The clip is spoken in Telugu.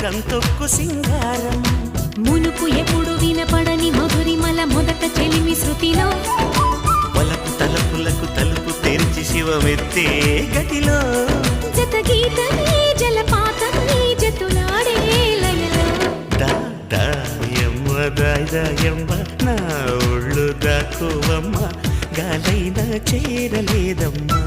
గంతొక్కు సింగారం మునుపు ఎప్పుడు వినపడని మధురిమల మొదట చెలిమి శృతిలో వలపు తలపులకు తలుపు తెరిచి శివమెత్తే గటిలో జత గీతని జలపాతని జతులాడే లయలో దాయమ్మ దాయమ్మ నా ఒళ్ళు దాకోవమ్మ గాలైనా చేరలేదమ్మా